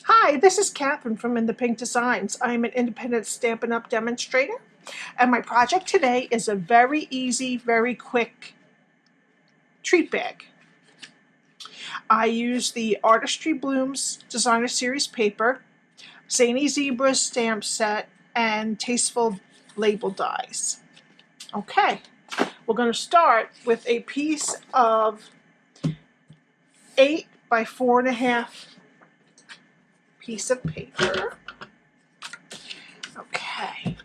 Hi, this is Catherine from In the Pink Designs. I am an independent Stampin' Up demonstrator, and my project today is a very easy, very quick treat bag. I use the Artistry Blooms Designer Series paper, Zany Zebras stamp set, and Tasteful Label dies. Okay, we're going to start with a piece of 8 by 4.5 piece of paper. Okay,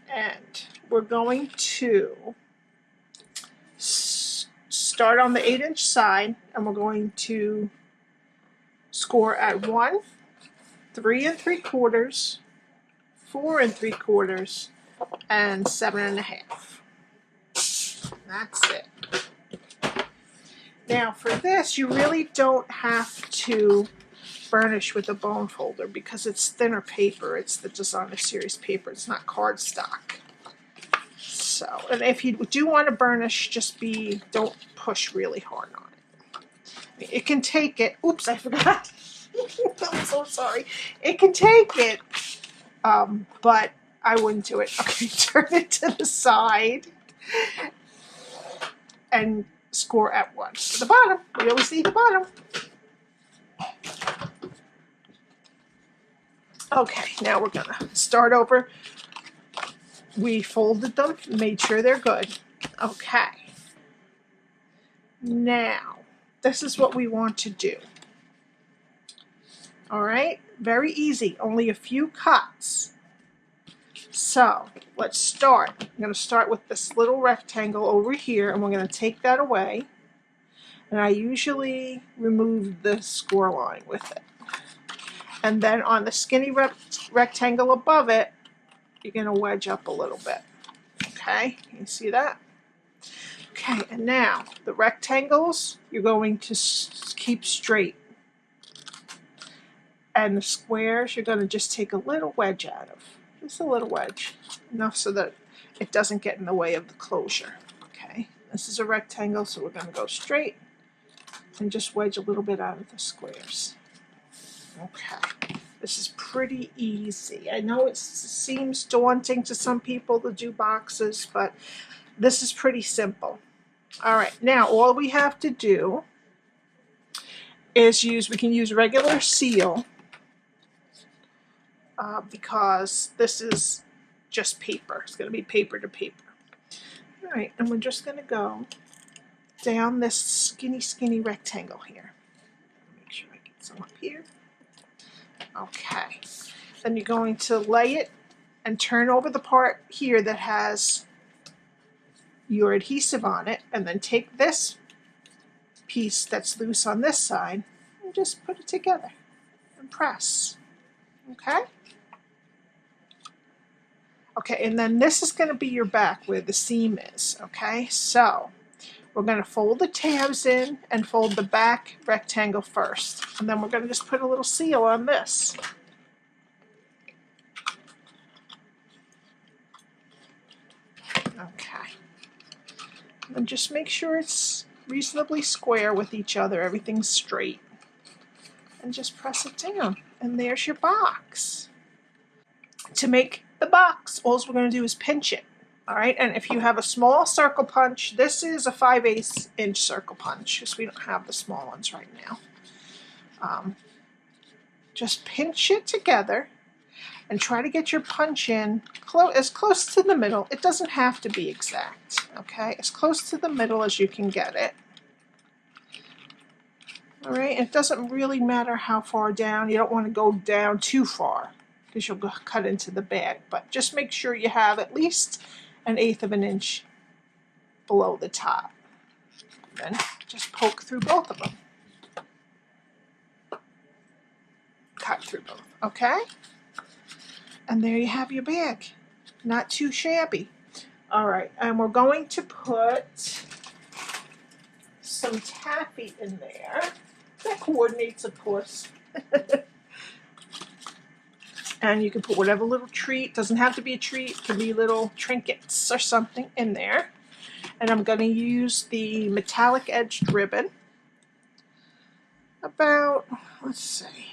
and we're going to start on the 8-inch side, and we're going to score at 1, 3 3/4, 4 3/4, and 7.5. That's it. Now for this, you really don't have to burnish with a bone folder because it's thinner paper. It's the Designer Series paper. It's not cardstock. So, and if you do want to burnish, don't push really hard on it. It can take it. Oops, I forgot. I'm so sorry. It can take it, but I wouldn't do it. Okay, turn it to the side and score at 1. To the bottom. We always need the bottom. Okay, now we're gonna start over. We folded them, made sure they're good. Okay. Now, this is what we want to do. All right, very easy, only a few cuts. So let's start. I'm going to start with this little rectangle over here, and we're going to take that away. And I usually remove the score line with it. And then on the skinny rectangle above it, you're going to wedge up a little bit. Okay, you see that? Okay, and now the rectangles you're going to keep straight. And the squares you're going to just take a little wedge out of. Just a little wedge. Enough so that it doesn't get in the way of the closure. Okay, this is a rectangle, so we're going to go straight and just wedge a little bit out of the squares. Okay, this is pretty easy. I know it seems daunting to some people to do boxes, but this is pretty simple. All right, now all we have to do is we can use regular seal because this is just paper. It's going to be paper to paper. All right, and we're just going to go down this skinny rectangle here. Make sure I get some up here. Okay, then you're going to lay it and turn over the part here that has your adhesive on it, and then take this piece that's loose on this side and just put it together and press. Okay? Okay, and then this is going to be your back where the seam is. Okay, so we're going to fold the tabs in and fold the back rectangle first. And then we're going to just put a little seal on this. Okay. And just make sure it's reasonably square with each other. Everything's straight. And just press it down. And there's your box. To make the box, all we're going to do is pinch it. All right, and if you have a small circle punch, this is a 5/8 inch circle punch, because we don't have the small ones right now. Just pinch it together and try to get your punch in as close to the middle. It doesn't have to be exact, okay? As close to the middle as you can get it. All right, it doesn't really matter how far down. You don't want to go down too far because you'll cut into the bag, but just make sure you have at least 1/8 of an inch below the top. Then just poke through both of them. Cut through both, okay? And there you have your bag. Not too shabby. All right, and we're going to put some taffy in there. That coordinates, of course. And you can put whatever little treat, doesn't have to be a treat, it can be little trinkets or something in there. And I'm going to use the metallic edged ribbon. About, let's see,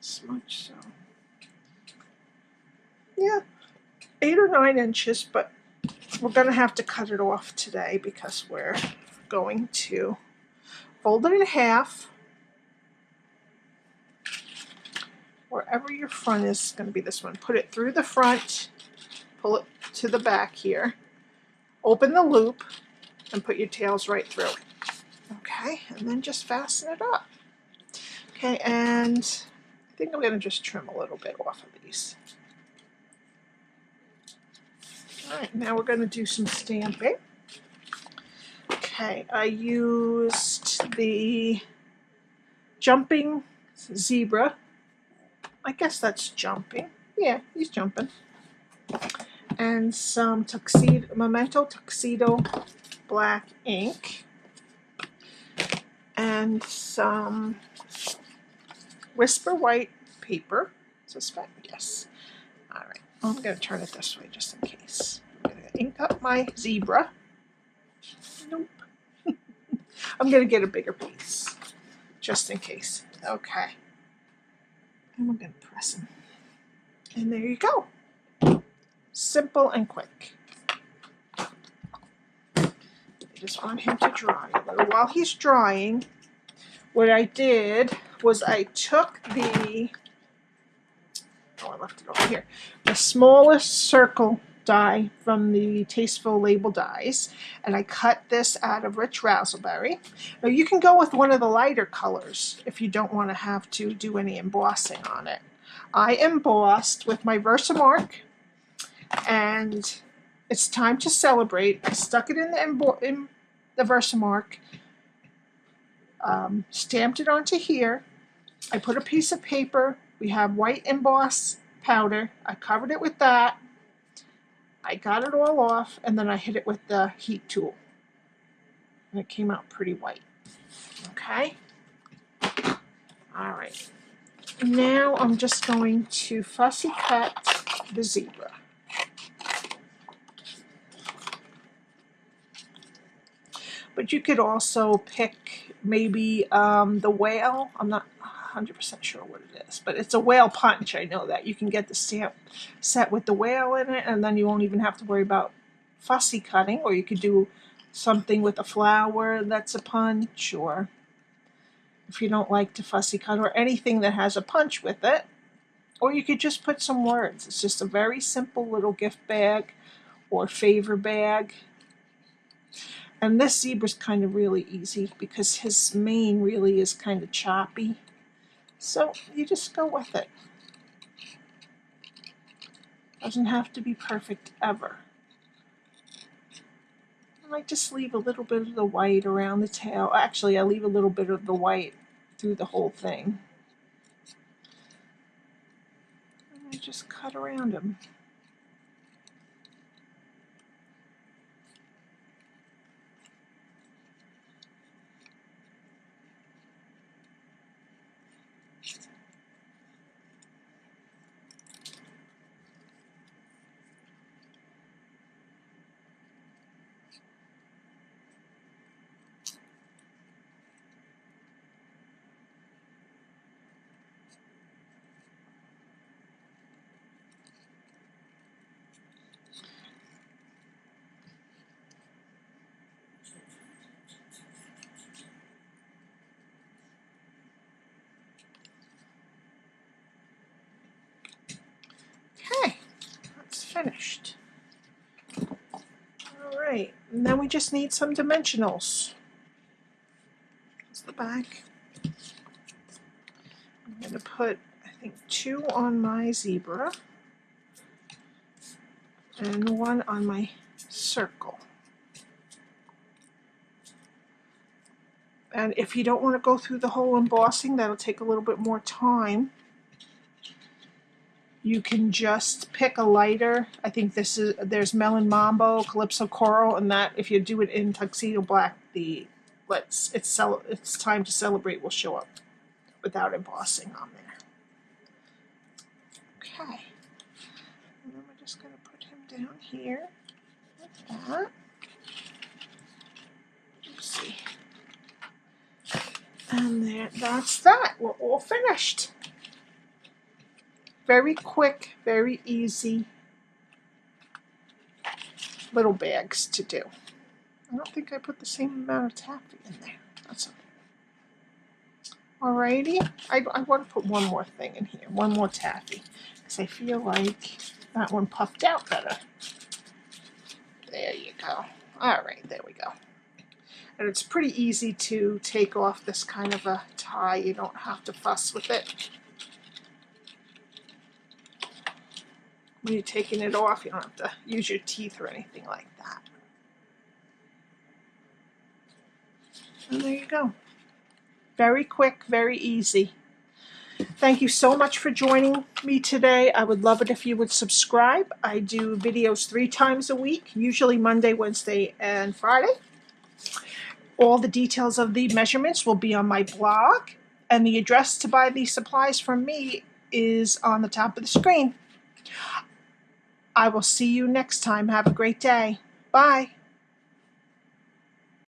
This much, so yeah, 8 or 9 inches, but we're going to have to cut it off today because we're going to fold it in half. Wherever your front is going to be this one. Put it through the front, pull it to the back here, open the loop, and put your tails right through it. Okay, and then just fasten it up. Okay, and I think I'm going to just trim a little bit off of these. Alright, now we're going to do some stamping. Okay, I used the Jumping Zebra. I guess that's jumping. Yeah, he's jumping. And some Memento Tuxedo black ink. And some Whisper white paper. Suspect, yes. Alright, I'm going to turn it this way just in case. I'm going to ink up my zebra. Nope. I'm going to get a bigger piece just in case. Okay. And we're going to press them. And there you go. Simple and quick. I just want him to dry a little. While he's drying, what I did was I took the, I left it over here, the smallest circle die from the Tasteful Label dies, and I cut this out of Rich Razzleberry. Now you can go with one of the lighter colors if you don't want to have to do any embossing on it. I embossed with my Versamark, and it's time to celebrate. I stuck it in the Versamark, stamped it onto here. I put a piece of paper. We have white emboss powder. I covered it with that. I got it all off, and then I hit it with the heat tool. And it came out pretty white. Okay? Alright. Now I'm just going to fussy cut the zebra. But you could also pick maybe the whale. I'm not 100% sure what it is, but it's a whale punch. I know that. You can get the stamp set with the whale in it, and then you won't even have to worry about fussy cutting. Or you could do something with a flower that's a punch, or if you don't like to fussy cut, or anything that has a punch with it. Or you could just put some words. It's just a very simple little gift bag or favor bag. And this zebra's kind of really easy because his mane really is kind of choppy. So you just go with it. Doesn't have to be perfect ever. And I just leave a little bit of the white around the tail. Actually, I leave a little bit of the white through the whole thing. And I just cut around him. Okay, that's finished. Alright, and then we just need some dimensionals. That's the back. I'm going to put, I think, 2 on my zebra and 1 on my circle. And if you don't want to go through the whole embossing, that'll take a little bit more time. You can just pick a lighter. I think there's Melon Mambo, Calypso Coral, and that if you do it in Tuxedo Black, it's time to celebrate will show up without embossing on there. Okay. And then we're just going to put him down here like that. Let's see. And there, that's that. We're all finished. Very quick, very easy little bags to do. I don't think I put the same amount of taffy in there. That's okay. Alrighty, I want to put one more thing in here, one more taffy, because I feel like that one puffed out better. There you go. Alright, there we go. And it's pretty easy to take off this kind of a tie. You don't have to fuss with it. When you're taking it off, you don't have to use your teeth or anything like that. And there you go. Very quick, very easy. Thank you so much for joining me today. I would love it if you would subscribe. I do videos 3 times a week, usually Monday, Wednesday, and Friday. All the details of the measurements will be on my blog, and the address to buy these supplies from me is on the top of the screen. I will see you next time. Have a great day. Bye.